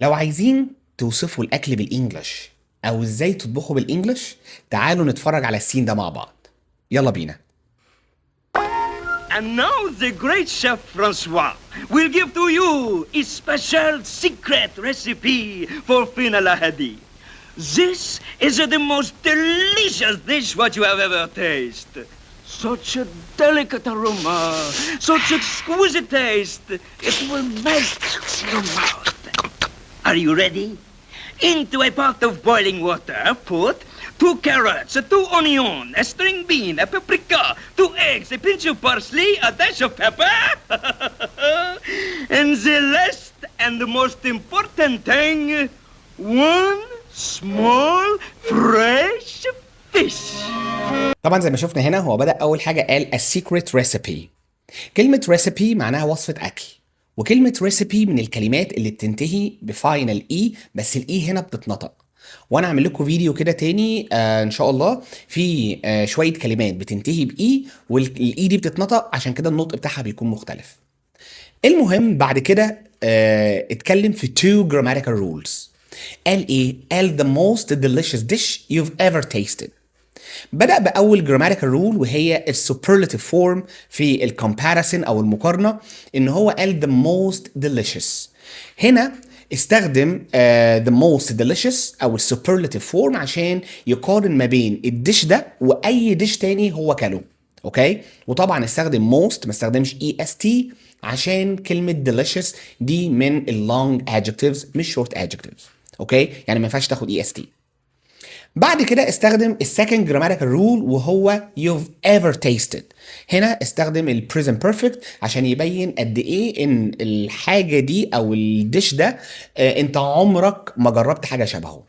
لو عايزين توصفوا الأكل بالإنجلش أو إزاي تطبخوا بالإنجلش، تعالوا نتفرج على السين ده مع بعض. يلا بينا. And now the great chef Francois will give to you a special secret recipe for Fina Lahadi. This is the most delicious dish what you have ever tasted. Such a delicate aroma, such exquisite taste. It will melt your mouth. Are you ready? Into a pot of boiling water, put 2 carrots, 2 onions, a string bean, a paprika, 2 eggs, a pinch of parsley, a dash of pepper. And the last and the most important thing, 1 small fresh fish. طبعا زي ما شفنا هنا هو بدأ أول حاجة قال a secret recipe. كلمة recipe معناها وصفة أكل، وكلمة recipe من الكلمات اللي بتنتهي بفاينل اي، بس الاي هنا بتتنطق. وانا اعمل لكم فيديو كده تاني ان شاء الله في شوية كلمات بتنتهي باي والاي دي بتتنطق، عشان كده النطق بتاعها بيكون مختلف. المهم بعد كده اتكلم في two grammatical rules. قال ايه؟ قال the most delicious dish you've ever tasted. بدأ بأول grammatical rule وهي السوبرلاتيف فورم في الكومباريسون أو المقارنة، إن هو قال the most delicious. هنا استخدم the most delicious أو السوبرلاتيف فورم عشان يقارن ما بين الديش ده وأي ديش تاني هو كله. أوكي؟ وطبعا استخدم most ما استخدمش est عشان كلمة delicious دي من اللونج adjectives مش short adjectives. أوكي؟ يعني ما ينفعش تاخد est. بعد كده استخدم السكند جراماتيكال رول وهو you've ever tasted. هنا استخدم البريزنت بيرفكت عشان يبين قد ايه ان الحاجه دي او الديش ده انت عمرك ما جربت حاجه شبهه.